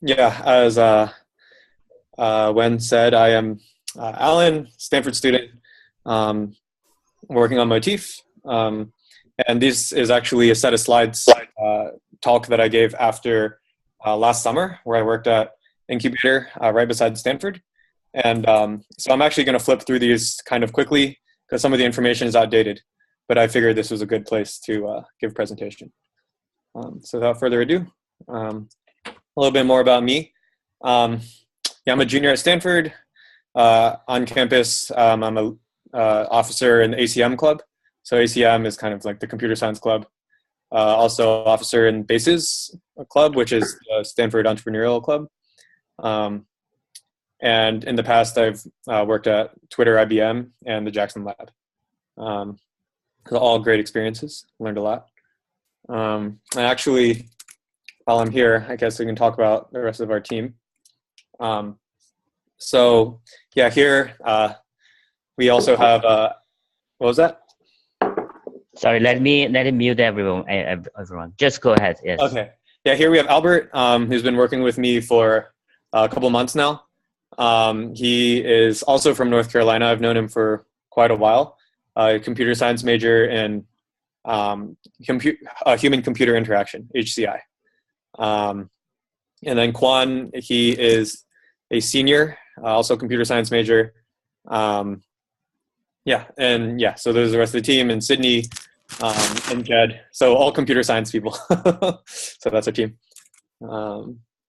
Yeah, as Wen said, I am Allan, Stanford student, um, working on Motif. And this is actually a set of slides talk that I gave after last summer, where I worked at incubator right beside Stanford. And so I'm actually going to flip through these kind of quickly because some of the information is outdated, but I figured this was a good place to give presentation. So without further ado, a little bit more about me. Yeah, I'm a junior at Stanford. On campus, I'm a officer in the ACM club. So ACM is kind of like the computer science club. Also officer in BASES club, which is the Stanford Entrepreneurial Club. And in the past, I've worked at Twitter, IBM, and the Jackson Lab. All great experiences, learned a lot. And actually, while I'm here, I guess we can talk about the rest of our team. So yeah, here we also have, what was that? Sorry, let me mute everyone. Just go ahead, yes. Okay. Yeah, here we have Albert, who's been working with me for a couple months now. He is also from North Carolina. I've known him for quite a while. A computer science major in human-computer interaction, HCI. And then Quan, he is a senior, also computer science major. Yeah, so there's the rest of the team, and Sydney and Jed. So all computer science people. So that's our team.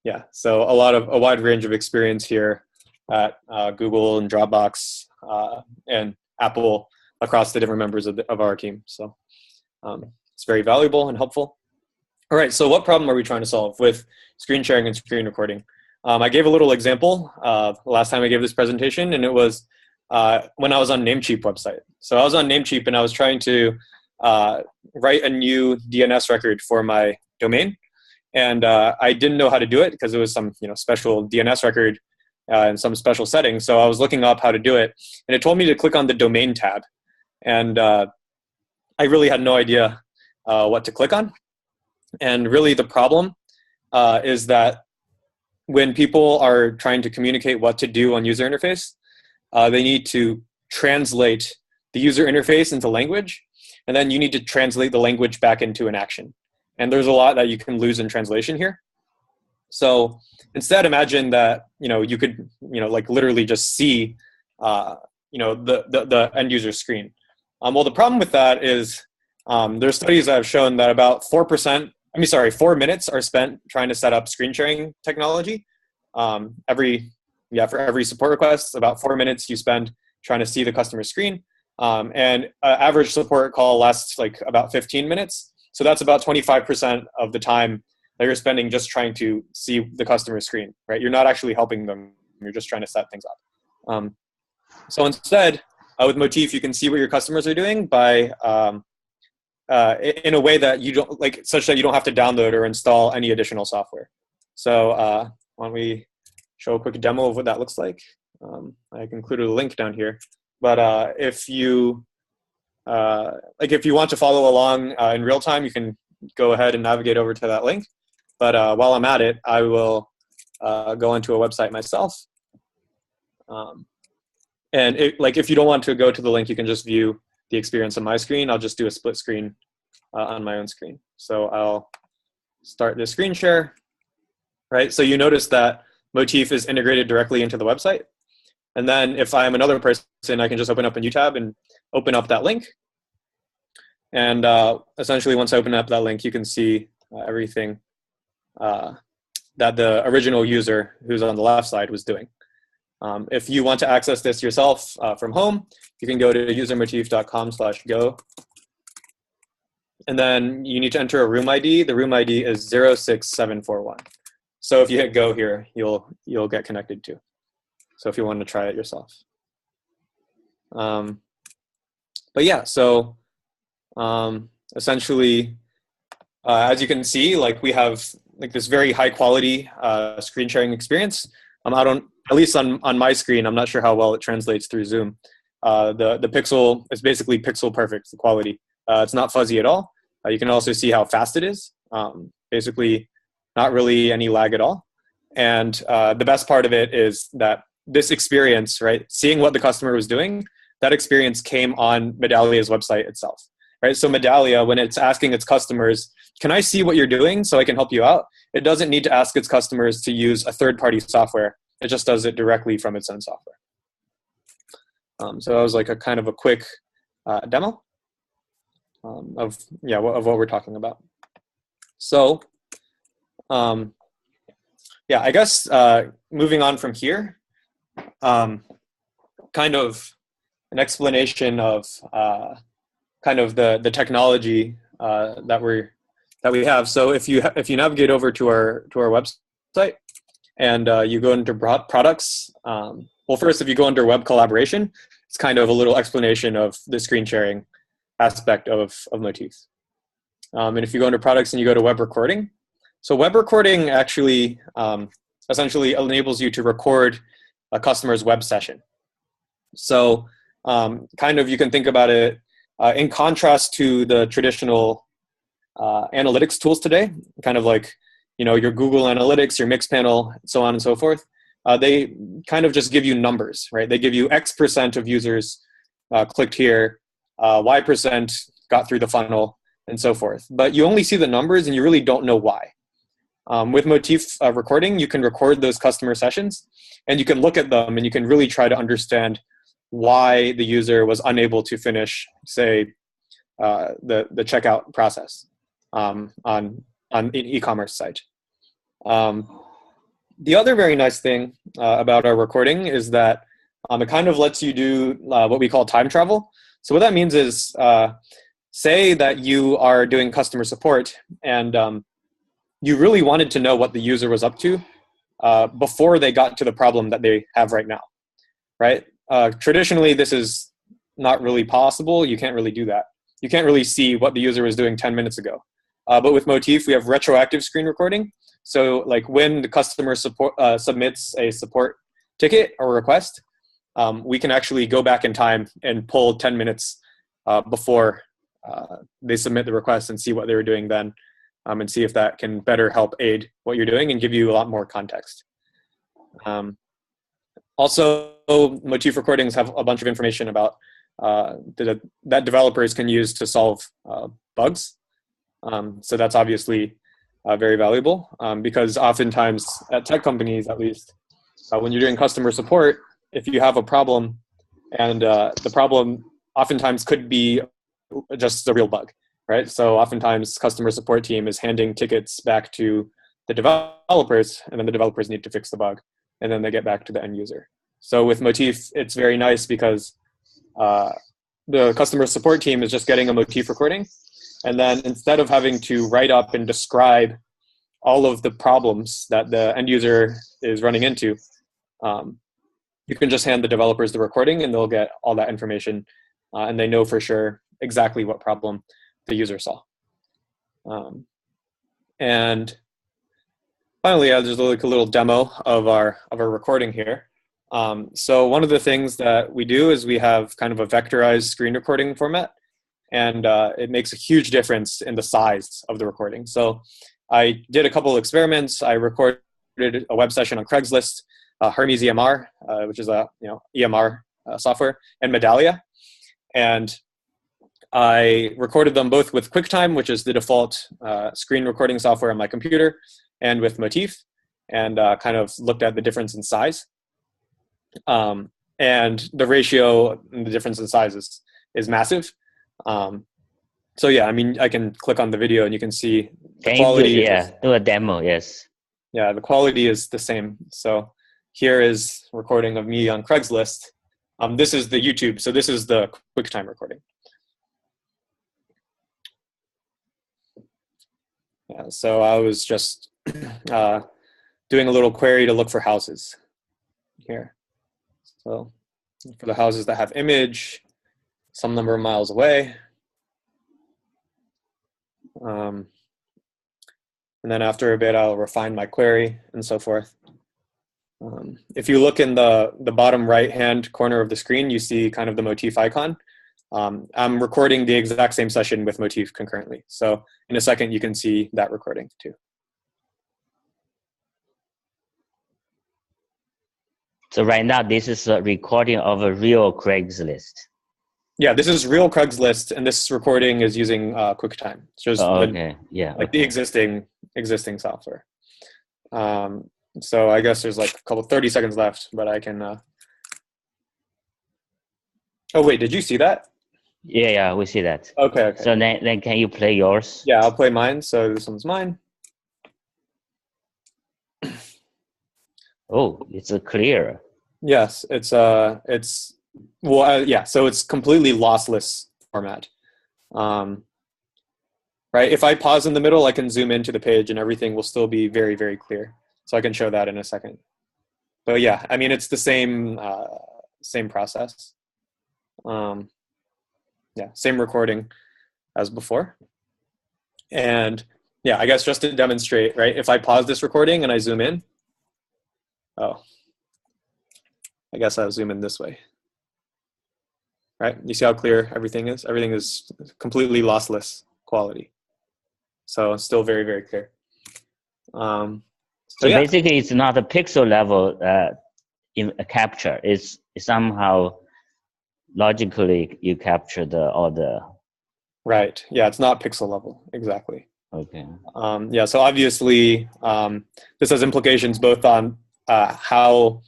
Yeah, so a wide range of experience here at Google and Dropbox and Apple across the different members of our team. So it's very valuable and helpful. All right, so what problem are we trying to solve with screen sharing and screen recording? I gave a little example last time I gave this presentation, and it was when I was on Namecheap website. So I was on Namecheap, and I was trying to write a new DNS record for my domain, and I didn't know how to do it because it was some special DNS record and some special settings. So I was looking up how to do it, and it told me to click on the domain tab, and I really had no idea what to click on. And really the problem is that when people are trying to communicate what to do on user interface, they need to translate the user interface into language, and then you need to translate the language back into an action. And there's a lot that you can lose in translation here. So instead, imagine that you could like literally just see the end user screen. Well, the problem with that is there's studies that have shown that about 4 minutes are spent trying to set up screen sharing technology. For every support request, about 4 minutes you spend trying to see the customer screen. And average support call lasts like about 15 minutes. So that's about 25% of the time that you're spending just trying to see the customer screen, right? You're not actually helping them. You're just trying to set things up. So instead, with Motif, you can see what your customers are doing by in a way that you don't such that you don't have to download or install any additional software. So why don't we show a quick demo of what that looks like? I've included a link down here. But if you want to follow along in real time, you can go ahead and navigate over to that link. But while I'm at it, I will go into a website myself. And if you don't want to go to the link, you can just view the experience on my screen. I'll just do a split screen on my own screen. So I'll start the screen share, right? So you notice that Motif is integrated directly into the website. And then if I'm another person, I can just open up a new tab and open up that link. And essentially, once I open up that link, you can see everything that the original user who's on the left side was doing. If you want to access this yourself from home, you can go to usermotif.com/go. And then you need to enter a room ID. The room ID is 06741. So if you hit go here, you'll get connected to. So if you want to try it yourself. But yeah, so essentially, as you can see, we have this very high quality screen sharing experience. At least on my screen, I'm not sure how well it translates through Zoom. The pixel is basically pixel perfect, the quality. It's not fuzzy at all. You can also see how fast it is. Basically, not really any lag at all. And the best part of it is that this experience, right, seeing what the customer was doing, that experience came on Medallia's website itself, right? So Medallia, when it's asking its customers, can I see what you're doing so I can help you out? It doesn't need to ask its customers to use a third-party software. It just does it directly from its own software. So that was like a kind of a quick demo of what we're talking about. So yeah, I guess moving on from here, kind of an explanation of kind of the technology that we have. So if you navigate over to our website and you go into products, well, first, if you go under web collaboration, it's kind of a little explanation of the screen sharing aspect of Motif. And if you go into products and you go to web recording, so web recording actually essentially enables you to record a customer's web session. So kind of you can think about it in contrast to the traditional analytics tools today, kind of like, you know, your Google Analytics, your Mixpanel, so on and so forth. They kind of just give you numbers, right? They give you X% of users clicked here, Y% got through the funnel, and so forth. But you only see the numbers and you really don't know why. With Motif recording, you can record those customer sessions and you can look at them and you can really try to understand why the user was unable to finish, say, the checkout process on an e-commerce site. The other very nice thing about our recording is that it kind of lets you do what we call time travel. So what that means is, say that you are doing customer support and you really wanted to know what the user was up to before they got to the problem that they have right now, right? Traditionally, this is not really possible. You can't really do that. You can't really see what the user was doing 10 minutes ago. But with Motif, we have retroactive screen recording. So like when the customer submits a support ticket or request, we can actually go back in time and pull 10 minutes before they submit the request and see what they were doing then, and see if that can better help aid what you're doing and give you a lot more context. Also, Motif recordings have a bunch of information about that developers can use to solve bugs. So that's obviously very valuable because oftentimes at tech companies, at least, when you're doing customer support, if you have a problem and the problem oftentimes could be just a real bug, right? So oftentimes customer support team is handing tickets back to the developers and then the developers need to fix the bug and then they get back to the end user. So with Motif, it's very nice because the customer support team is just getting a Motif recording. And then instead of having to write up and describe all of the problems that the end user is running into, you can just hand the developers the recording and they'll get all that information and they know for sure exactly what problem the user saw. And finally, there's like a little demo of our recording here. So one of the things that we do is we have kind of a vectorized screen recording format. And it makes a huge difference in the size of the recording. So I did a couple of experiments. I recorded a web session on Craigslist, Hermes EMR, which is a EMR software, and Medallia. And I recorded them both with QuickTime, which is the default screen recording software on my computer, and with Motif, and kind of looked at the difference in size. And the ratio and the difference in sizes is massive. So yeah, I mean, I can click on the video and you can see the quality. Do a demo, yes. Yeah, the quality is the same. So here is recording of me on Craigslist. This is the YouTube, so this is the QuickTime recording. Yeah, so I was just doing a little query to look for houses here. So for the houses that have image, some number of miles away. And then after a bit, I'll refine my query and so forth. If you look in the bottom right-hand corner of the screen, you see kind of the Motif icon. I'm recording the exact same session with Motif concurrently. So in a second, you can see that recording too. So right now, this is a recording of a real Craigslist. Yeah, this is real Craigslist, and this recording is using QuickTime. It's just the existing software. So I guess there's like 30 seconds left, but I can. Oh wait, did you see that? Yeah, we see that. Okay. So then can you play yours? Yeah, I'll play mine. So this one's mine. Oh, it's clear. Yes, so it's completely lossless format. Right. If I pause in the middle, I can zoom into the page, and everything will still be very, very clear. So I can show that in a second. But yeah, I mean, it's the same process. Same recording as before. And yeah, I guess just to demonstrate, right? If I pause this recording and I zoom in, I guess I'll zoom in this way. Right? You see how clear everything is? Everything is completely lossless quality. So it's still very, very clear. So basically, it's not a pixel level in a capture. It's somehow logically you capture all the. Right. Yeah, it's not pixel level. Exactly. Okay. So obviously, this has implications both on how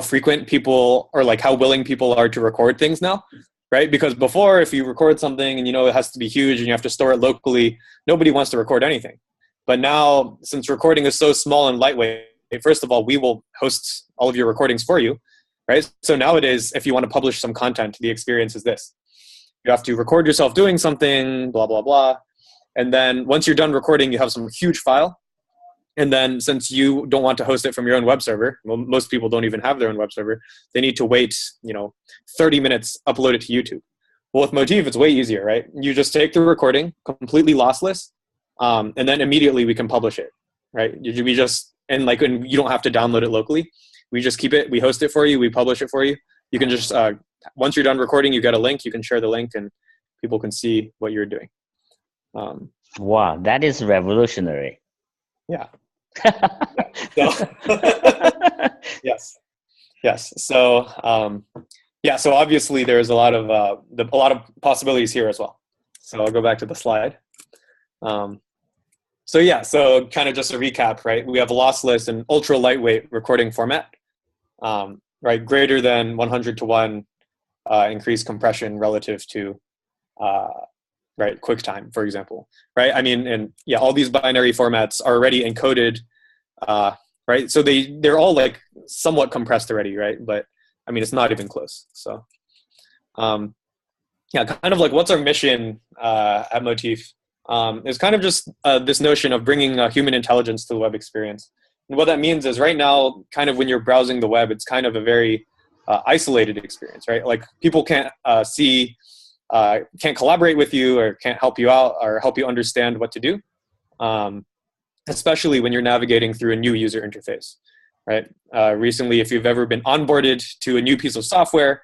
frequent people, or like how willing people are to record things now, right? Because before, if you record something and it has to be huge and you have to store it locally, nobody wants to record anything. But now, since recording is so small and lightweight, first of all, we will host all of your recordings for you, right? So nowadays, if you want to publish some content, the experience is this. You have to record yourself doing something, blah, blah, blah. And then once you're done recording, you have some huge file. And then since you don't want to host it from your own web server, well, most people don't even have their own web server, they need to wait, 30 minutes, upload it to YouTube. Well, with Motif, it's way easier, right? You just take the recording, completely lossless, and then immediately we can publish it, right? And you don't have to download it locally. We just keep it, we host it for you, we publish it for you. You can just, once you're done recording, you get a link, you can share the link and people can see what you're doing. Wow, that is revolutionary. Yeah. Yes. So so obviously there's a lot of possibilities here as well. So I'll go back to the slide. So kind of just a recap, right? We have a lossless and ultra lightweight recording format, right? Greater than 100-to-1 increased compression relative to right, QuickTime, for example, right? I mean, and all these binary formats are already encoded, right? So they're all like somewhat compressed already, right? But I mean, it's not even close. So, kind of like what's our mission at Motif? Is kind of just this notion of bringing human intelligence to the web experience. And what that means is right now, kind of when you're browsing the web, it's kind of a very isolated experience, right? Like people can't can't collaborate with you or can't help you out or help you understand what to do, especially when you're navigating through a new user interface, right? Recently, if you've ever been onboarded to a new piece of software,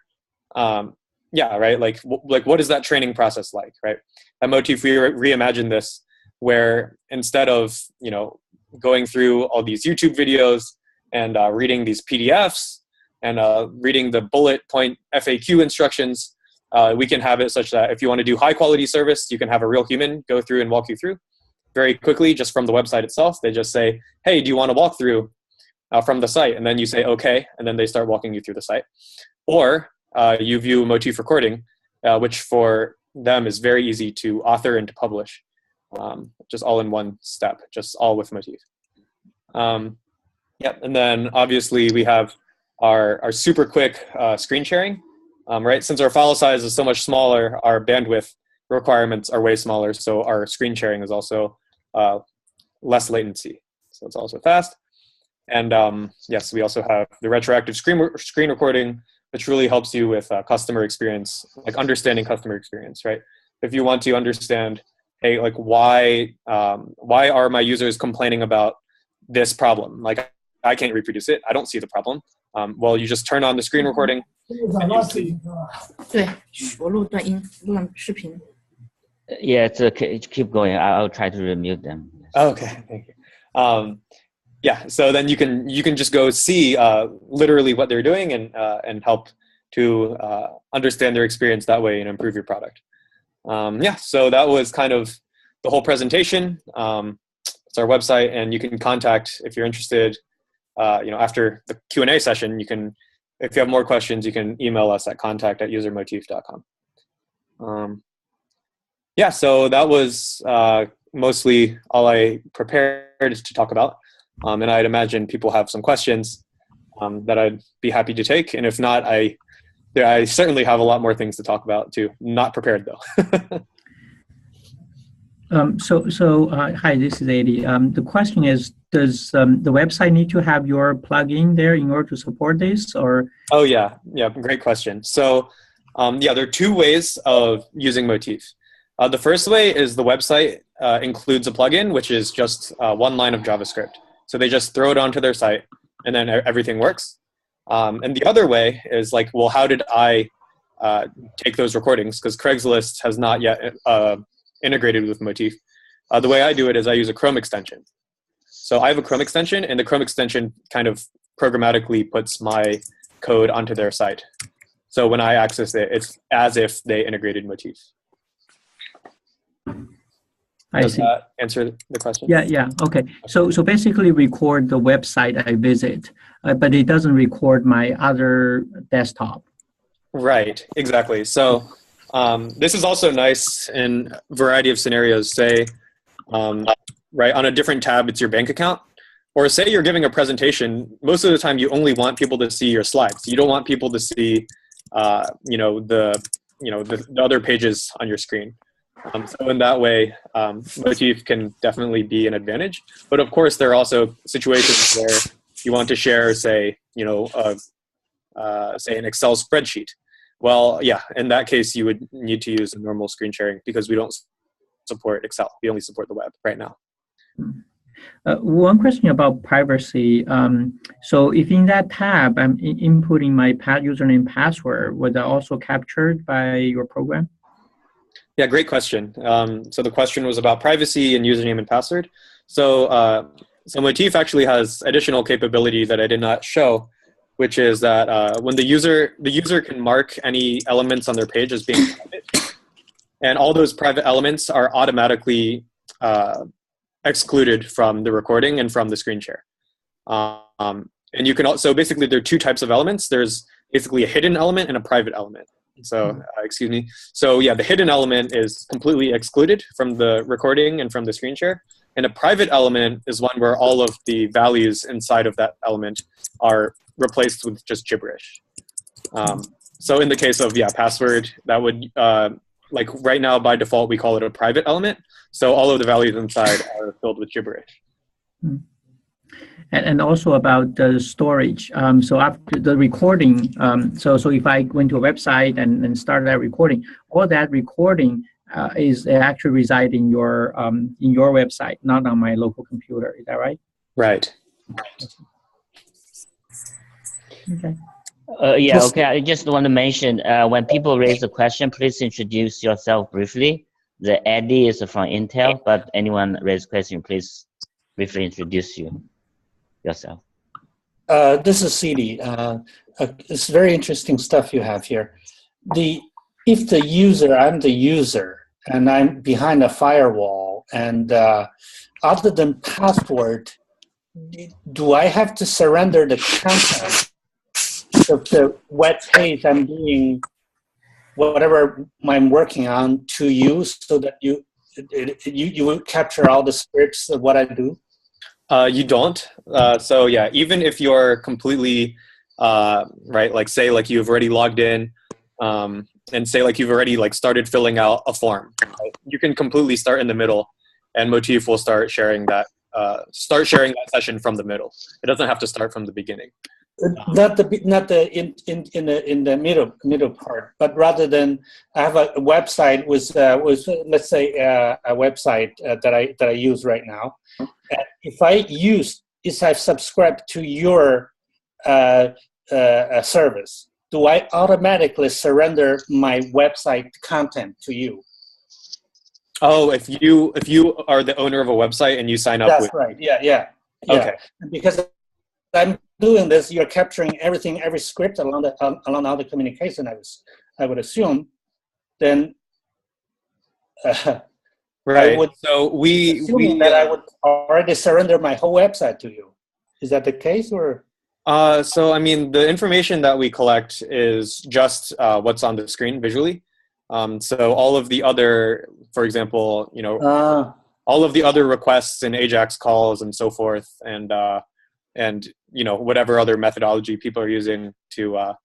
right? Like what is that training process like, right? At Motif, we reimagined this where instead of, going through all these YouTube videos and reading these PDFs and reading the bullet point FAQ instructions, we can have it such that if you want to do high quality service, you can have a real human go through and walk you through very quickly just from the website itself. They just say, hey, do you want to walk through from the site? And then you say, okay. And then they start walking you through the site. Or you view Motif recording, which for them is very easy to author and to publish, just all in one step, just all with Motif. And then obviously we have our super quick screen sharing. Right? Since our file size is so much smaller, our bandwidth requirements are way smaller. So our screen sharing is also less latency. So it's also fast. And yes, we also have the retroactive screen recording, which really helps you with customer experience, like understanding customer experience, right? If you want to understand, hey, like why are my users complaining about this problem? Like I can't reproduce it. I don't see the problem. Well, you just turn on the screen recording. Yeah, keep going. I'll try to remute them. Okay, thank you. Yeah, so then you can just go see literally what they're doing and help to understand their experience that way and improve your product. Yeah, so that was kind of the whole presentation. It's our website, and you can contact if you're interested. After the Q&A session, you can, if you have more questions, you can email us at contact@usermotif.com. Yeah, so that was mostly all I prepared to talk about. And I'd imagine people have some questions that I'd be happy to take. And if not, I certainly have a lot more things to talk about too. Not prepared though. Hi, this is Adi. The question is, does the website need to have your plugin there in order to support this, or? Oh yeah, great question. So there are two ways of using Motif. The first way is the website includes a plugin, which is just one line of JavaScript. So they just throw it onto their site, and then everything works. And the other way is like, well, how did I take those recordings? Because Craigslist has not yet integrated with Motif. The way I do it is I use a Chrome extension. So I have a Chrome extension, and the Chrome extension kind of programmatically puts my code onto their site. So when I access it, it's as if they integrated Motif. Does that answer the question? Yeah. Okay. So basically record the website I visit, but it doesn't record my other desktop. Right, exactly. So this is also nice in a variety of scenarios. Say, right, on a different tab, it's your bank account. Or say you're giving a presentation, most of the time you only want people to see your slides. You don't want people to see, the other pages on your screen. So in that way, Motif can definitely be an advantage. But of course, there are also situations where you want to share, say, say an Excel spreadsheet. Well, yeah, in that case, you would need to use a normal screen sharing because we don't support Excel. We only support the web right now. One question about privacy. So if in that tab, I'm inputting my username password, was that also captured by your program? Yeah, great question. So the question was about privacy and username and password. So Motif actually has additional capability that I did not show, which is that when the user can mark any elements on their page as being private, and all those private elements are automatically excluded from the recording and from the screen share. And you can also, basically there are two types of elements. There's basically a hidden element and a private element. So, excuse me. So yeah, the hidden element is completely excluded from the recording and from the screen share. And a private element is one where all of the values inside of that element are replaced with just gibberish. So in the case of, password, that would, like right now by default, we call it a private element. So all of the values inside are filled with gibberish. And also about the storage. So after the recording, so if I went to a website and started that recording, all that recording is actually reside in your website, not on my local computer. Is that right? Right. Okay. Okay. I just want to mention when people raise a question, please introduce yourself briefly. The Eddie is from Intel, but anyone raise a question, please briefly introduce yourself. This is CD. It's very interesting stuff you have here. If I'm the user and I'm behind a firewall, and other than password, do I have to surrender the content of the web page I'm doing, whatever I'm working on, to you, so that you will capture all the scripts of what I do? You don't. So yeah, even if you're completely right, like say like you've already logged in, and say like you've already like started filling out a form, right? You can completely start in the middle, and Motif will start sharing that session from the middle. It doesn't have to start from the beginning. Not in the middle part, but rather than I have a website with let's say a website that I use right now. And if I've subscribed to your service, do I automatically surrender my website content to you? Oh, if you are the owner of a website and you sign up. That's right. Yeah. Yeah, Okay. because I'm doing this, you're capturing everything, every script along all the communication. I would assume. Then Right. I would so we that I would already surrender my whole website to you. Is that the case, or? So I mean, the information that we collect is just what's on the screen visually. So all of the other, for example, all of the other requests and AJAX calls and so forth, and whatever other methodology people are using to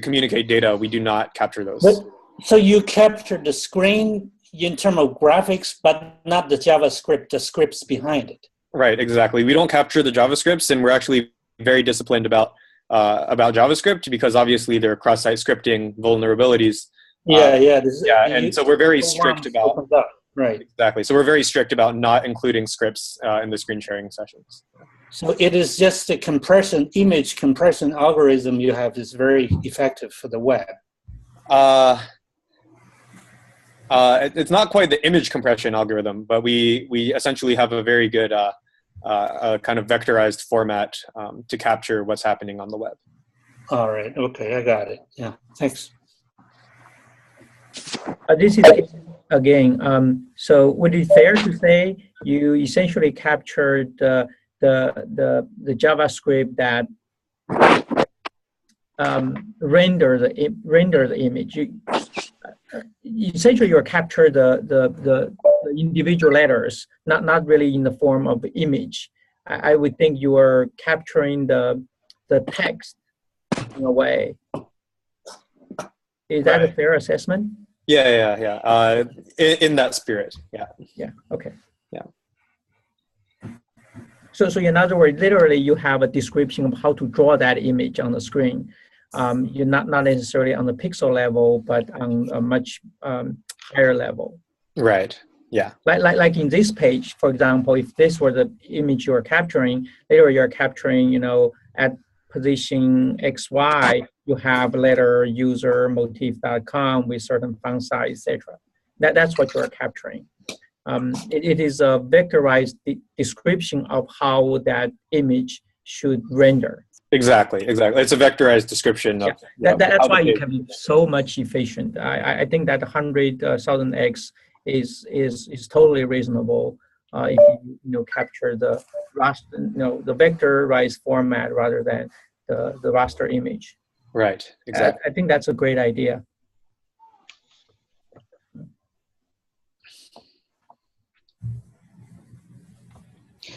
communicate data, we do not capture those. But, so you capture the screen in terms of graphics, but not the JavaScript, the scripts behind it. Right, exactly. We don't capture the JavaScripts, and we're actually very disciplined about JavaScript because obviously there are cross-site scripting vulnerabilities. And so we're very strict about right. Exactly. So we're very strict about not including scripts in the screen sharing sessions. So it is just the image compression algorithm you have is very effective for the web. It's not quite the image compression algorithm, but we essentially have a very good kind of vectorized format to capture what's happening on the web. All right. Okay, I got it. Yeah. Thanks. This is again. So would it be fair to say you essentially captured the JavaScript that render the image? Essentially, you capture the individual letters, not really in the form of image. I would think you are capturing the text in a way. Is that a fair assessment? Yeah. In that spirit, yeah. Yeah. Okay. Yeah. So in other words, literally, you have a description of how to draw that image on the screen. You're not necessarily on the pixel level, but on a much higher level. Right. Yeah. Like in this page, for example, if this were the image you are capturing, later you're capturing, at position XY, you have letter user motif.com with certain font size, etc. That's what you are capturing. It is a vectorized description of how that image should render. Exactly. It's a vectorized description of. That's why you can be so much efficient. I think that 100,000x is totally reasonable if you capture the raster, the vectorized format rather than the raster image. Right. Exactly. I think that's a great idea.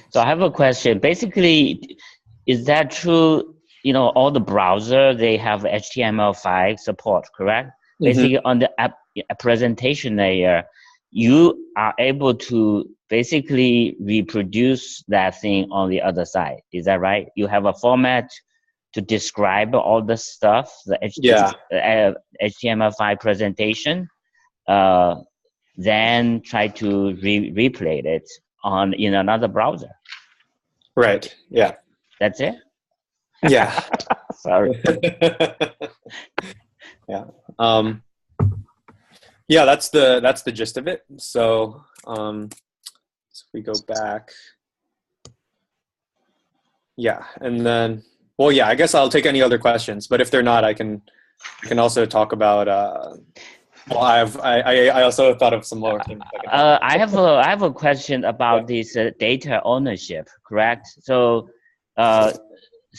So I have a question. Basically, is that true? All the browser, they have HTML5 support, correct? Mm-hmm. Basically, on the app presentation layer, you are able to basically reproduce that thing on the other side. Is that right? You have a format to describe all the stuff, the HTML5 presentation, then try to replay it in another browser. Right. Yeah. That's it? Yeah. Sorry. Yeah. Yeah, that's the gist of it. So if we go back. Yeah, and then I guess I'll take any other questions, but if they're not, I can also talk about I also thought of some more things. I have a question about this data ownership, correct? So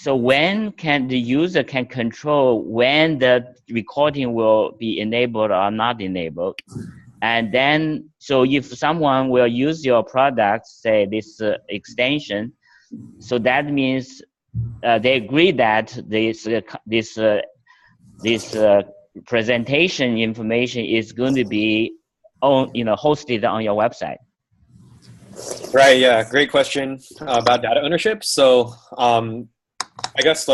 when can the user control when the recording will be enabled or not enabled? And then, so if someone will use your product, say this extension, so that means they agree that this presentation information is going to be hosted on your website. Right. Yeah. Great question about data ownership. So I guess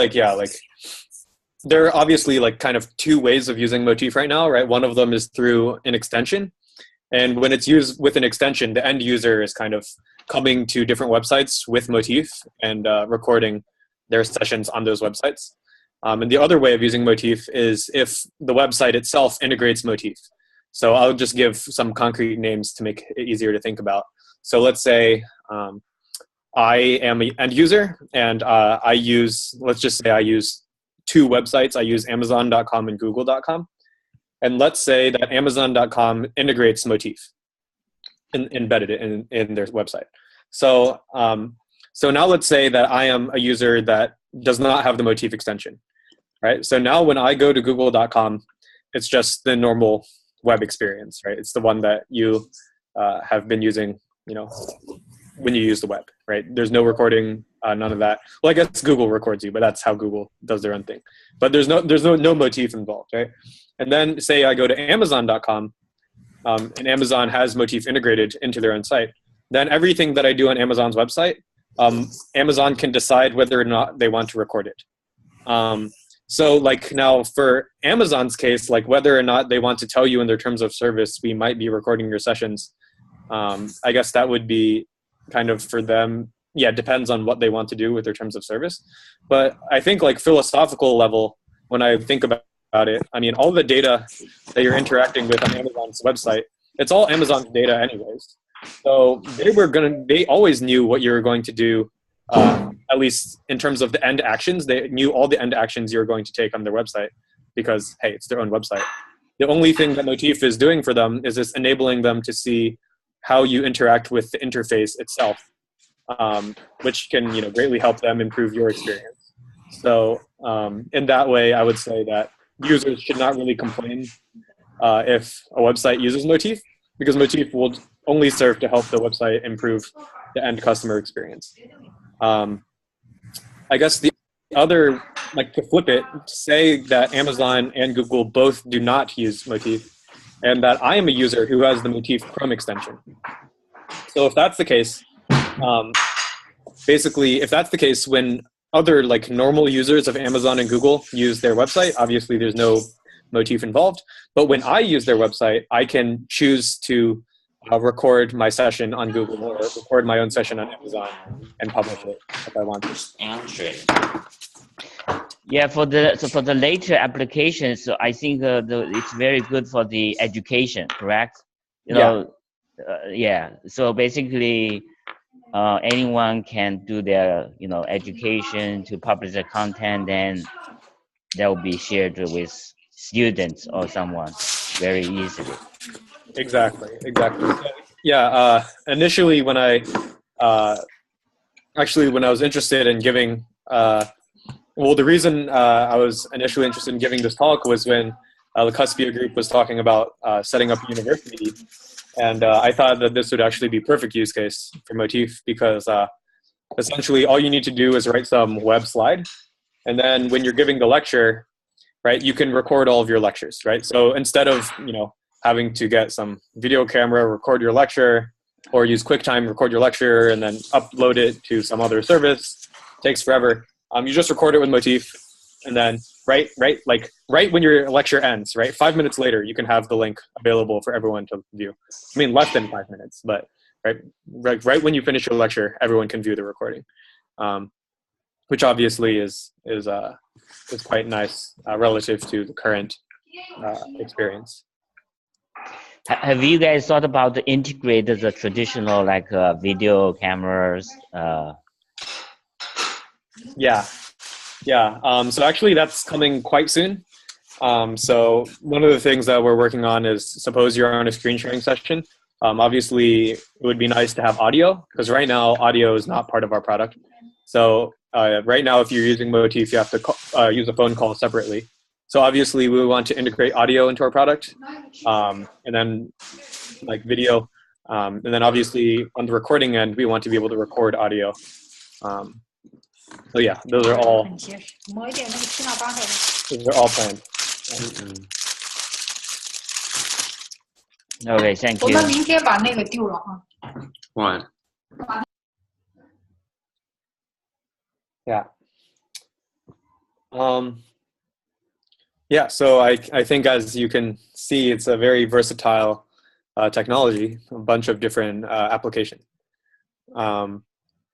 there are obviously kind of two ways of using Motif right now, right? One of them is through an extension. And when it's used with an extension, the end user is kind of coming to different websites with Motif and recording their sessions on those websites. And the other way of using Motif is if the website itself integrates Motif. So I'll just give some concrete names to make it easier to think about. So let's say I am an end user, and I use, let's just say I use two websites. I use Amazon.com and Google.com. And let's say that Amazon.com integrates Motif, embedded it in their website. So, so now let's say that I am a user that does not have the Motif extension, right? So now when I go to Google.com, it's just the normal web experience, right? It's the one that you have been using, you know, when you use the web, right? There's no recording, none of that. Well, I guess Google records you, but that's how Google does their own thing. But there's no Motif involved, right? And then say I go to Amazon.com, and Amazon has Motif integrated into their own site. Then everything that I do on Amazon's website, Amazon can decide whether or not they want to record it. So like now for Amazon's case, like whether or not they want to tell you in their terms of service, we might be recording your sessions. I guess that would be kind of for them. Yeah, it depends on what they want to do with their terms of service. But I think like philosophical level, when I think about it, I mean, all the data that you're interacting with on Amazon's website, it's all Amazon's data anyways. So they always knew what you were going to do, at least in terms of the end actions. They knew all the end actions you were going to take on their website because, hey, it's their own website. The only thing that Motif is doing for them is just enabling them to see how you interact with the interface itself, which can, you know, greatly help them improve your experience. So in that way, I would say that users should not really complain if a website uses Motif, because Motif will only serve to help the website improve the end customer experience. I guess the other, like to flip it, say that Amazon and Google both do not use Motif, and that I am a user who has the Motif Chrome extension. So if that's the case, basically, if that's the case, when other like normal users of Amazon and Google use their website, obviously there's no Motif involved. But when I use their website, I can choose to record my session on Google or record my own session on Amazon and publish it if I want to. Yeah, for the later applications, so I think it's very good for the education, correct? You know, yeah. So basically, anyone can do their, you know, education to publish the content, and that will be shared with students or someone very easily. Exactly. Yeah. Initially, when I was interested in giving, well, the reason I was initially interested in giving this talk was when the CUSPEA group was talking about setting up a university, and I thought that this would actually be a perfect use case for Motif because essentially all you need to do is write some web slide, and then when you're giving the lecture, right, you can record all of your lectures, right? So instead of, you know, having to get some video camera, record your lecture, or use QuickTime, record your lecture, and then upload it to some other service, takes forever. You just record it with Motif, and then right when your lecture ends, right, 5 minutes later, you can have the link available for everyone to view. I mean, less than 5 minutes, but right when you finish your lecture, everyone can view the recording, which obviously is quite nice relative to the current experience. Have you guys thought about to integrate the traditional like video cameras? Yeah. So actually, that's coming quite soon. So one of the things that we're working on is, suppose you're on a screen sharing session. Obviously, it would be nice to have audio, because right now audio is not part of our product. So right now, if you're using Motif, you have to use a phone call separately. So obviously, we want to integrate audio into our product, and then like video, and then obviously on the recording end, we want to be able to record audio. So yeah, those are all planned. Okay, thank you. What? Yeah. Yeah, so I think, as you can see, it's a very versatile technology, a bunch of different applications.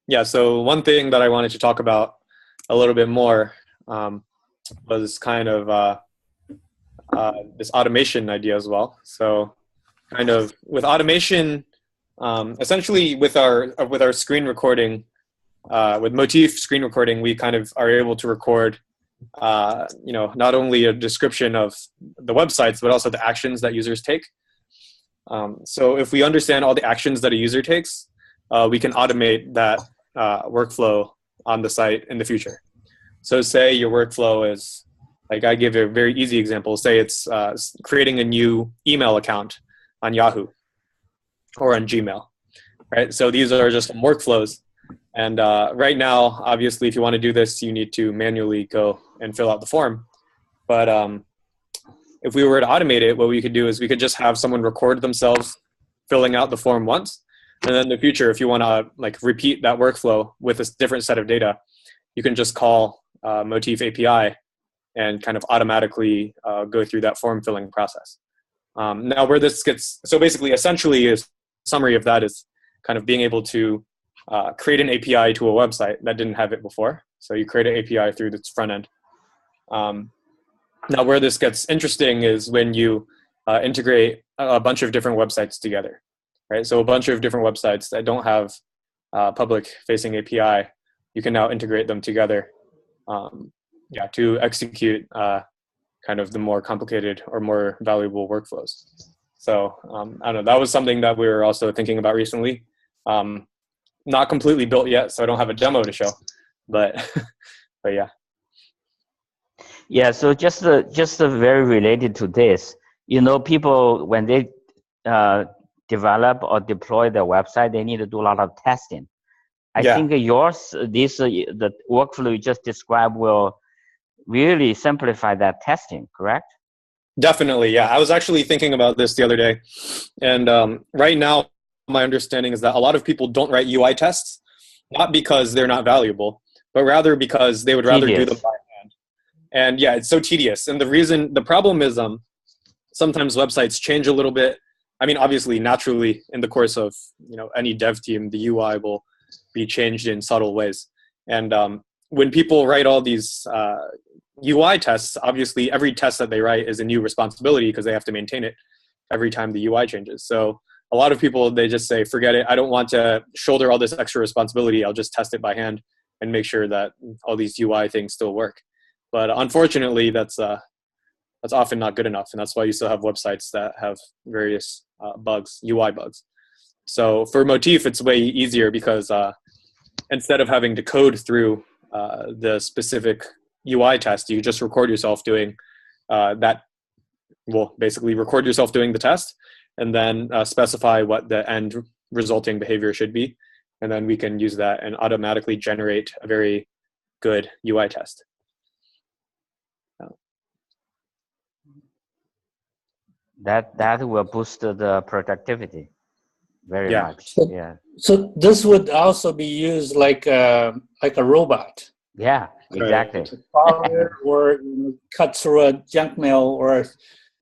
Yeah, so one thing that I wanted to talk about a little bit more was kind of this automation idea as well. So kind of with automation, essentially with our screen recording, with Motif screen recording, we kind of are able to record, not only a description of the websites, but also the actions that users take. So if we understand all the actions that a user takes, we can automate that workflow on the site in the future. So say your workflow is, like I give a very easy example, say it's creating a new email account on Yahoo or on Gmail, right? So these are just some workflows. And right now, obviously, if you want to do this, you need to manually go and fill out the form. But if we were to automate it, what we could do is we could just have someone record themselves filling out the form once. And then in the future, if you want to like repeat that workflow with a different set of data, you can just call Motif API and kind of automatically go through that form filling process. Now where this gets, so basically essentially a summary of that is kind of being able to create an API to a website that didn't have it before. So you create an API through its front end. Now where this gets interesting is when you integrate a bunch of different websites together, right? So a bunch of different websites that don't have public facing API, you can now integrate them together to execute kind of the more complicated or more valuable workflows. So I don't know, that was something that we were also thinking about recently. Not completely built yet, so I don't have a demo to show, but yeah. Yeah, so just very related to this, people, when they develop or deploy their website, they need to do a lot of testing. I think the workflow you just described will really simplify that testing, correct? Definitely, yeah. I was actually thinking about this the other day, and right now, my understanding is that a lot of people don't write UI tests, not because they're not valuable, but rather because they would rather do them by hand. And yeah, it's so tedious. And the problem is sometimes websites change a little bit. I mean, obviously, naturally, in the course of any dev team, the UI will be changed in subtle ways. And when people write all these UI tests, obviously every test that they write is a new responsibility because they have to maintain it every time the UI changes. So a lot of people, they just say, forget it. I don't want to shoulder all this extra responsibility. I'll just test it by hand and make sure that all these UI things still work. But unfortunately, that's often not good enough. And that's why you still have websites that have various bugs, UI bugs. So for Motif, it's way easier because instead of having to code through the specific UI test, you just record yourself doing basically record yourself doing the test, and then specify what the end resulting behavior should be. And then we can use that and automatically generate a very good UI test. That will boost the productivity very much. So this would also be used like a robot. Yeah, exactly. Or cut through a junk mail, or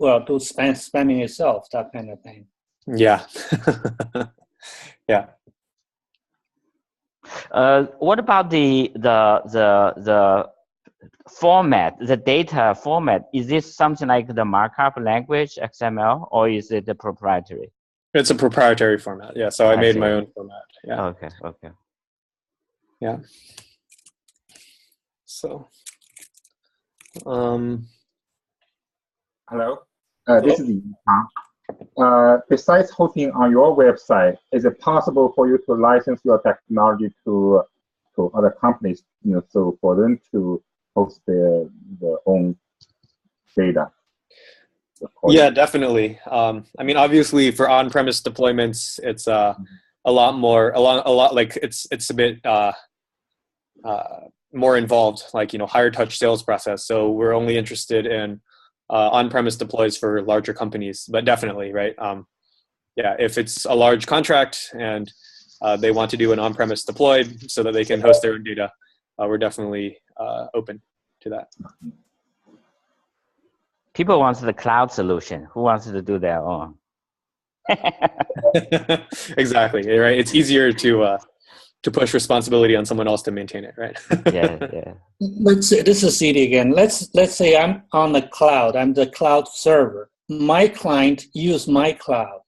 do spamming itself, that kind of thing. Yeah. Yeah. What about the format, the data format? Is this something like the markup language, XML, or is it the proprietary? It's a proprietary format. Yeah. So I made my own format. Yeah. Okay. Yeah. So, Hello, this is Ying. Besides hosting on your website, is it possible for you to license your technology to other companies, so for them to host their own data? Yeah, definitely. I mean, obviously, for on-premise deployments, it's a lot like it's a bit more involved, like higher touch sales process. So we're only interested in on-premise deploys for larger companies, but definitely, right? If it's a large contract and they want to do an on-premise deploy so that they can host their own data, we're definitely open to that. People want the cloud solution. Who wants to do their own? Exactly, right? It's easier to push responsibility on someone else to maintain it, right? Yeah. Let's say, this is CD again. Let's say I'm on the cloud. I'm the cloud server. My client use my cloud.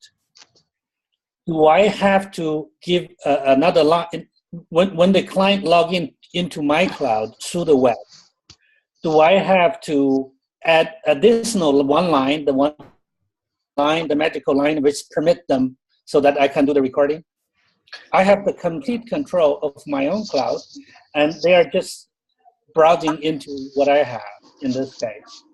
Do I have to give another line? when the client log into my cloud through the web, do I have to add additional one line, the magical line which permit them so that I can do the recording? I have the complete control of my own cloud, and they are just browsing into what I have in this case.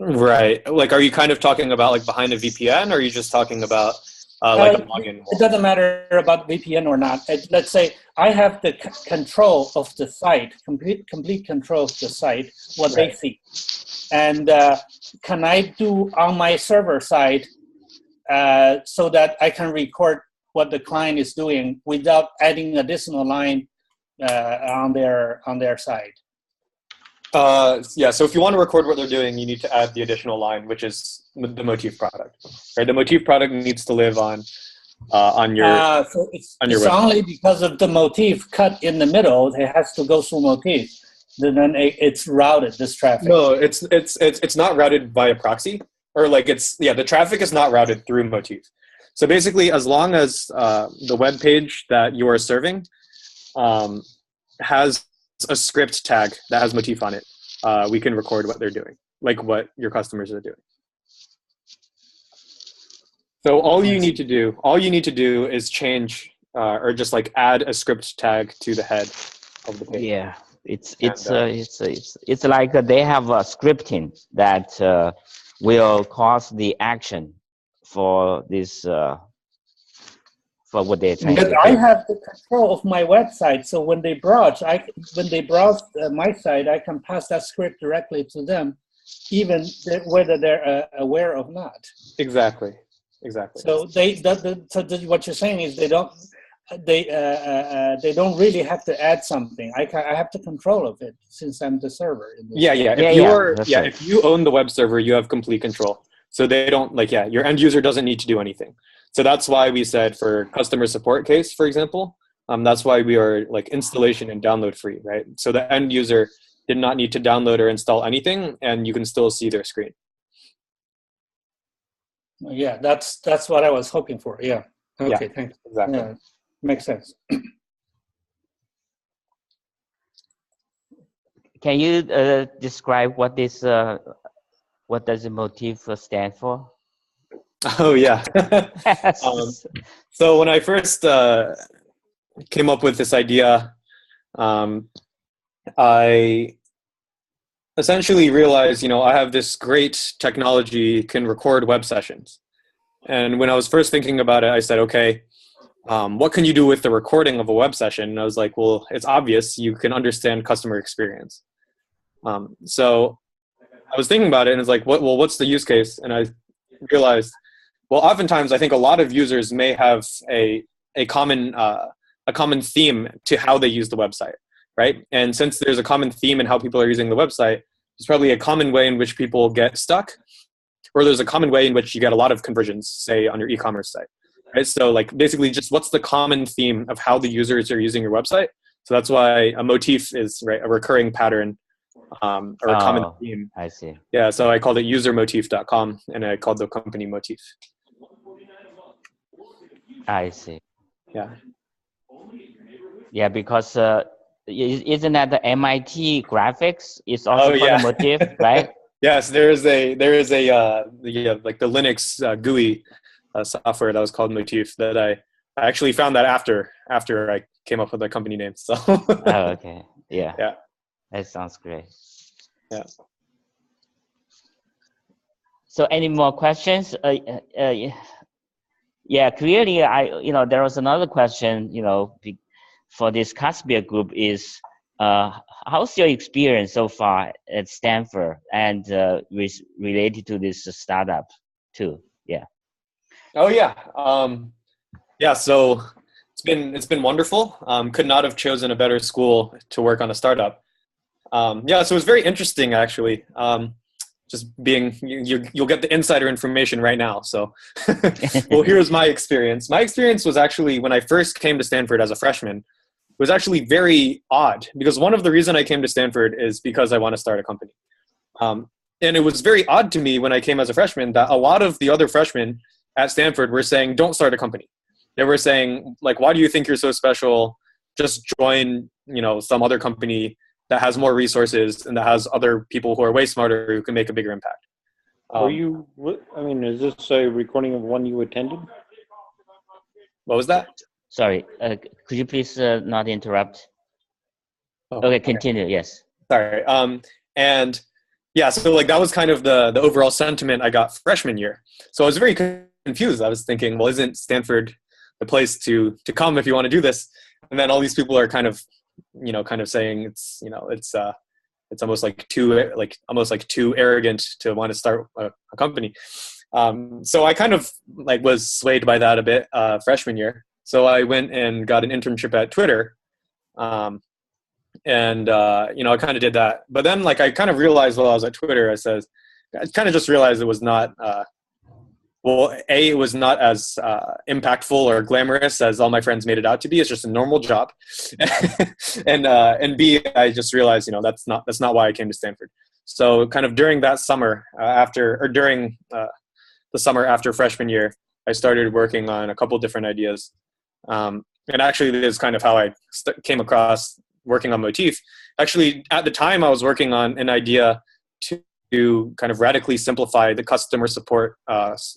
Right. Like, are you kind of talking about like behind a VPN, or are you just talking about like a login wall? It doesn't matter about VPN or not. Let's say I have the control of the site, complete control of the site, what they see. And can I do on my server side so that I can record what the client is doing without adding additional line on their side? Yeah, so if you want to record what they're doing, you need to add the additional line, which is the Motif product. Right, the Motif product needs to live on your so it's website. only because of the Motif cut in the middle. It has to go through Motif. Then it's routed, this traffic. No, it's not routed via proxy, or like the traffic is not routed through Motif. So basically, as long as the web page that you are serving has a script tag that has Motif on it, we can record what they're doing, like what your customers are doing. So all you need to do is change or just like add a script tag to the head of the page. Yeah, it's like they have a scripting that will cause the action for this. For what they're trying to do. I have the control of my website, so when they browse, my site, I can pass that script directly to them, even whether they're aware or not. Exactly. So what you're saying is they don't really have to add something. I have the control of it since I'm the server. If you own the web server, you have complete control. So they don't your end user doesn't need to do anything. So that's why we said for customer support case, for example, that's why we are like installation and download free, right? So the end user did not need to download or install anything, and you can still see their screen. Yeah, that's what I was hoping for. Yeah. Okay, thanks. Exactly. Yeah, makes sense. Can you describe what does the Motif stand for? Oh yeah. So when I first came up with this idea, I essentially realized, I have this great technology, can record web sessions. And when I was first thinking about it, I said, okay, what can you do with the recording of a web session? And I was like, well, it's obvious. You can understand customer experience. So I was thinking about it, and it's like, what's the use case? And I realized, well, oftentimes I think a lot of users may have a common theme to how they use the website, right? And since there's a common theme in how people are using the website, there's probably a common way in which people get stuck, or there's a common way in which you get a lot of conversions, say on your e-commerce site, right? So like basically just what's the common theme of how the users are using your website? So that's why a motif is a recurring pattern or a common theme. I see. Yeah, so I called it usermotif.com, and I called the company Motif. I see. Yeah. Yeah, because isn't that the MIT graphics? It's also called Motif, right? Yes, there is a like the Linux GUI software that was called Motif that I actually found that after I came up with the company name. So. Oh, okay. Yeah. Yeah. That sounds great. Yeah. So, any more questions? Yeah, clearly, there was another question, for this CUSPEA group is, how's your experience so far at Stanford and related to this startup too? Yeah. Oh yeah. Yeah. So it's been wonderful. Could not have chosen a better school to work on a startup. Yeah. So it's very interesting actually. Just being, you'll get the insider information right now. So, well, here's my experience. My experience was actually when I first came to Stanford as a freshman, it was actually very odd because one of the reasons I came to Stanford is because I want to start a company. And it was very odd to me when I came as a freshman that a lot of the other freshmen at Stanford were saying, don't start a company. They were saying, like, why do you think you're so special? just join, some other company that has more resources and that has other people who are way smarter who can make a bigger impact. Is this a recording of one you attended? What was that? Sorry, could you please not interrupt? Oh, okay, continue. Yes. Sorry. And yeah, so like that was kind of the overall sentiment I got freshman year. So I was very confused. I was thinking, well, isn't Stanford the place to come if you want to do this? And then all these people are kind of saying it's almost like too arrogant to want to start a company. So I kind of like was swayed by that a bit freshman year. So I went and got an internship at Twitter. I kind of did that. But then like I kind of realized while I was at Twitter, I kind of just realized it was not it was not as impactful or glamorous as all my friends made it out to be. It's just a normal job. and B, I just realized, that's not why I came to Stanford. So kind of during that summer during the summer after freshman year, I started working on a couple different ideas. And actually this is kind of how I came across working on Motif. Actually, at the time I was working on an idea to kind of radically simplify the customer support,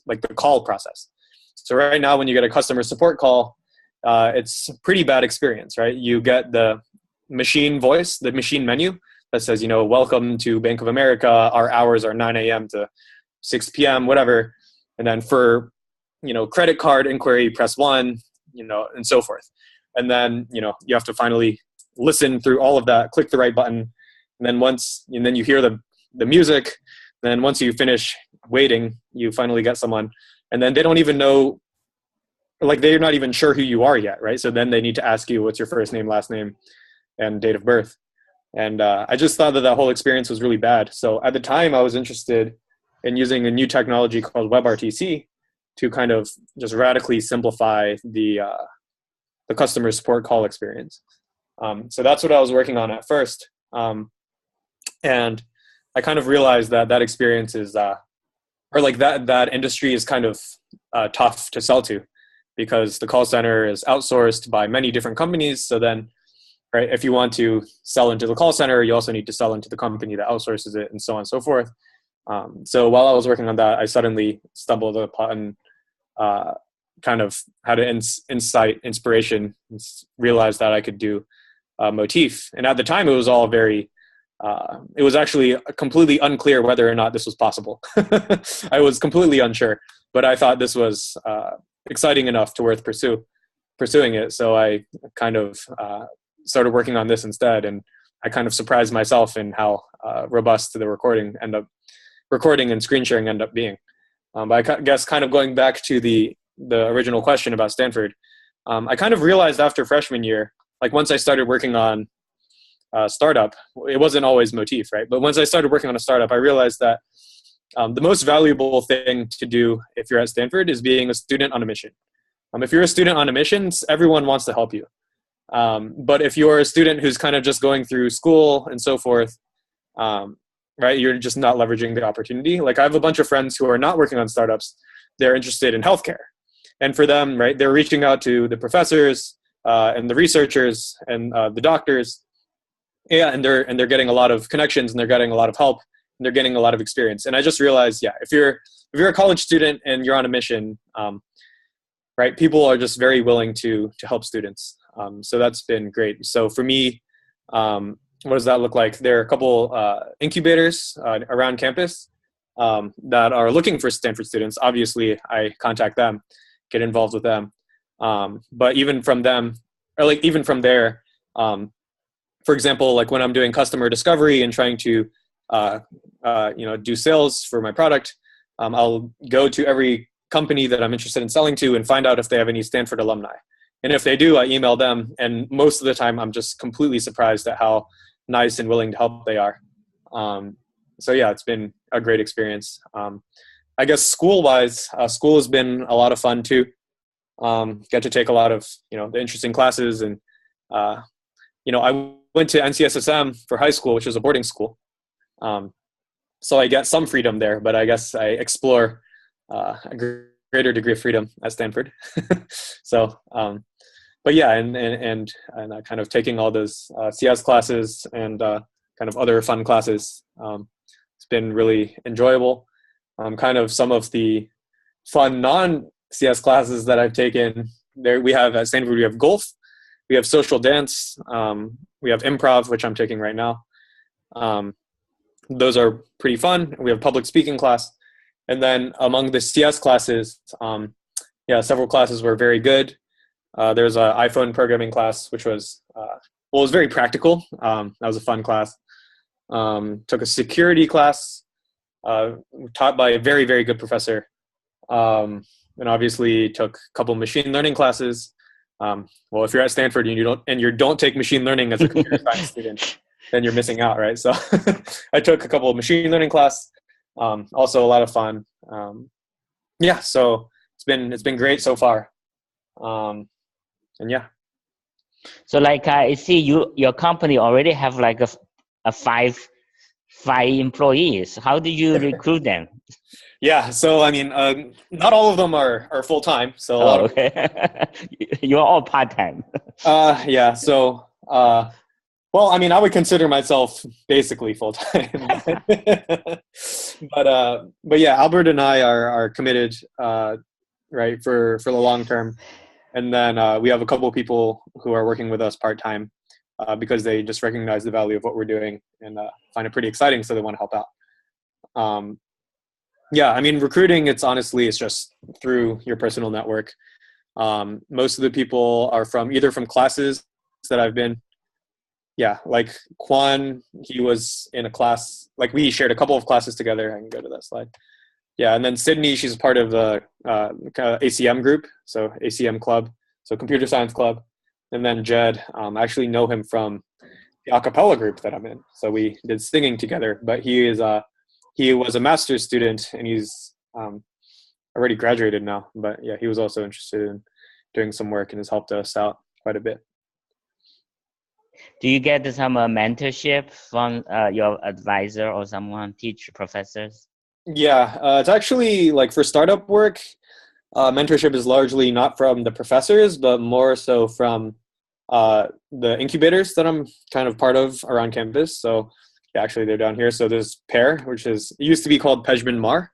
like the call process. So right now, when you get a customer support call, it's a pretty bad experience, right? You get the machine voice, the machine menu that says, welcome to Bank of America. Our hours are 9 a.m. to 6 p.m., whatever. And then for, credit card inquiry, press 1, and so forth. And then, you have to finally listen through all of that, click the right button. And then you hear the music. Then once you finish waiting, you finally get someone. And then they don't even know, like they're not even sure who you are yet, right? So then they need to ask you what's your first name, last name, and date of birth. And I just thought that whole experience was really bad. So at the time I was interested in using a new technology called WebRTC to kind of just radically simplify the customer support call experience. So that's what I was working on at first. And I kind of realized that experience is, that industry is kind of tough to sell to because the call center is outsourced by many different companies. So then, right, if you want to sell into the call center, you also need to sell into the company that outsources it and so on and so forth. So while I was working on that, I suddenly stumbled upon kind of had an inspiration, realized that I could do Motif. And at the time, it was all very, it was actually completely unclear whether or not this was possible. I was completely unsure, but I thought this was exciting enough to worth pursuing it. So I kind of started working on this instead, and I kind of surprised myself in how robust the recording and screen sharing end up being. But I guess kind of going back to the original question about Stanford, I kind of realized after freshman year, like once I started working on startup, it wasn't always Motif, right? But once I started working on a startup, I realized that the most valuable thing to do if you're at Stanford is being a student on a mission. If you're a student on a mission, everyone wants to help you. But if you're a student who's kind of just going through school and so forth, right, you're just not leveraging the opportunity. Like I have a bunch of friends who are not working on startups. They're interested in healthcare. And for them, right, they're reaching out to the professors and the researchers and the doctors. Yeah, and they're getting a lot of connections and they're getting a lot of help and they're getting a lot of experience. And I just realized, yeah, if you're a college student and you're on a mission, right, people are just very willing to help students. So that's been great. So for me, what does that look like? There are a couple incubators around campus that are looking for Stanford students. Obviously, I contact them, get involved with them. But even from them, or like even from there, for example, like when I'm doing customer discovery and trying to, do sales for my product, I'll go to every company that I'm interested in selling to and find out if they have any Stanford alumni. And if they do, I email them. And most of the time, I'm just completely surprised at how nice and willing to help they are. So yeah, it's been a great experience. I guess school-wise, school has been a lot of fun too. Get to take a lot of, the interesting classes. And, I went to NCSSM for high school, which was a boarding school. So I get some freedom there, but I guess I explore a greater degree of freedom at Stanford. So, but yeah, and kind of taking all those CS classes and kind of other fun classes. It's been really enjoyable. Kind of some of the fun non-CS classes that I've taken. There we have at Stanford, we have golf, we have social dance, we have improv, which I'm taking right now. Those are pretty fun. We have public speaking class. And then among the CS classes, several classes were very good. There's an iPhone programming class, which was, it was very practical. That was a fun class. Took a security class, taught by a very, very good professor. And obviously took a couple machine learning classes. Well, if you're at Stanford and you don't take machine learning as a computer science student, then you're missing out, right? So I took a couple of machine learning class, also a lot of fun. So it's been great so far. And yeah. So like I see your company already have like a five employees. How do you recruit them? Yeah, so I mean, not all of them are full time. So a lot of you're all part time. Yeah. So well, I mean, I would consider myself basically full time. but yeah, Albert and I are committed, right, for the long term, and then we have a couple of people who are working with us part time because they just recognize the value of what we're doing and find it pretty exciting, so they want to help out. Yeah, I mean, recruiting, it's just through your personal network. Most of the people are either from classes that I've been. Yeah, like Quan, he was in a class, like we shared a couple of classes together. I can go to that slide. Yeah, and then Sydney, she's part of the ACM group, so ACM club, so computer science club. And then Jed, I actually know him from the a cappella group that I'm in. So we did singing together, but he was a master's student and he's already graduated now. But yeah, he was also interested in doing some work and has helped us out quite a bit. Do you get some mentorship from your advisor or someone, professors? Yeah, it's actually like for startup work, mentorship is largely not from the professors, but more so from the incubators that I'm kind of part of around campus. So yeah, actually they're down here. So there's Pear, which it used to be called Pejman Mar.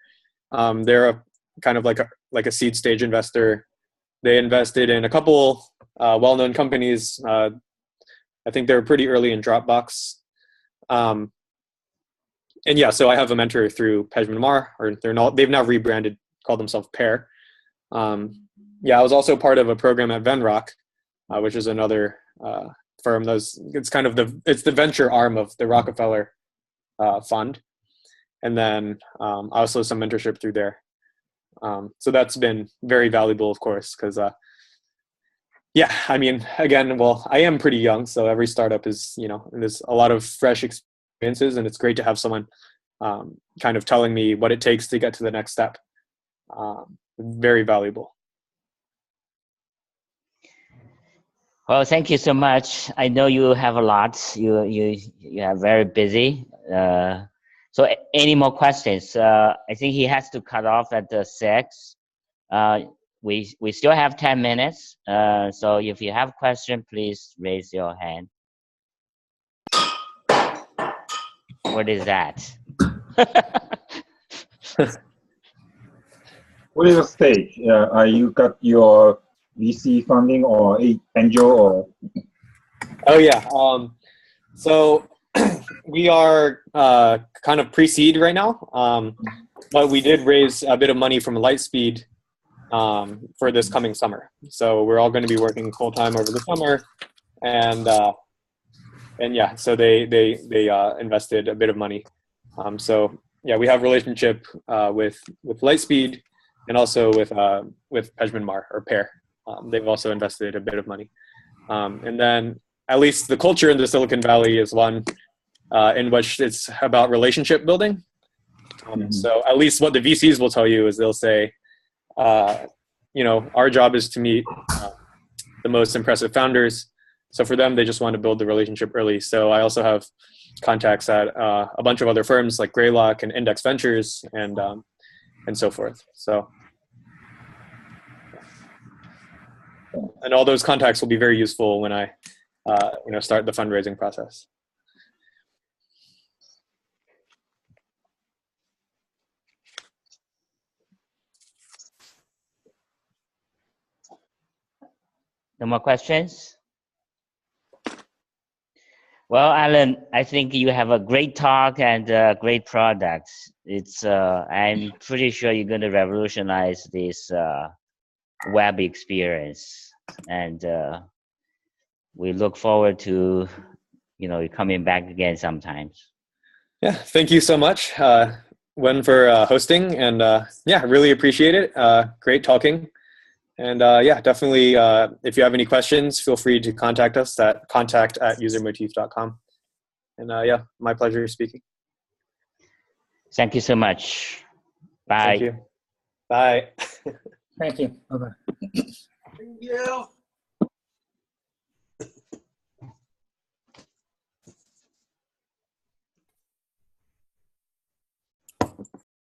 They're a kind of like a seed stage investor. They invested in a couple well-known companies. I think they were pretty early in Dropbox. And yeah, so I have a mentor through Pejman Mar, or they've now rebranded, called themselves Pear. Yeah, I was also part of a program at Venrock, which is another firm. It's kind of the venture arm of the Rockefeller fund. And then also some mentorship through there. So that's been very valuable, of course, because yeah, I mean, again, well, I am pretty young, so every startup is, there's a lot of fresh experiences, and it's great to have someone kind of telling me what it takes to get to the next step. Very valuable. Well, thank you so much. I know you have a lot. You are very busy. So any more questions? I think he has to cut off at the 6. We still have 10 minutes. So if you have a question, please raise your hand. What is that? What is the stage? You got your VC funding or angel or? Oh yeah. So we are kind of pre-seed right now, but we did raise a bit of money from Lightspeed for this coming summer. So we're all going to be working full time over the summer, and yeah, so they invested a bit of money. So yeah, we have relationship with Lightspeed and also with Pejman Mar or Pear. They've also invested a bit of money, and then at least the culture in the Silicon Valley is one in which it's about relationship building. So at least what the VCs will tell you is they'll say, our job is to meet the most impressive founders. So for them, they just want to build the relationship early. So I also have contacts at a bunch of other firms like Greylock and Index Ventures and so forth. So. And all those contacts will be very useful when I start the fundraising process. No more questions? Well, Allan, I think you have a great talk and great products. I'm pretty sure you're going to revolutionize this web experience, and we look forward to you coming back again sometimes. Yeah, thank you so much, Wen, for hosting, and yeah, really appreciate it. Great talking. And yeah, definitely, if you have any questions, feel free to contact us at contact@usermotif.com. And yeah, my pleasure speaking. Thank you so much. Bye. Thank you. Bye. Thank you. Bye-bye. Thank you.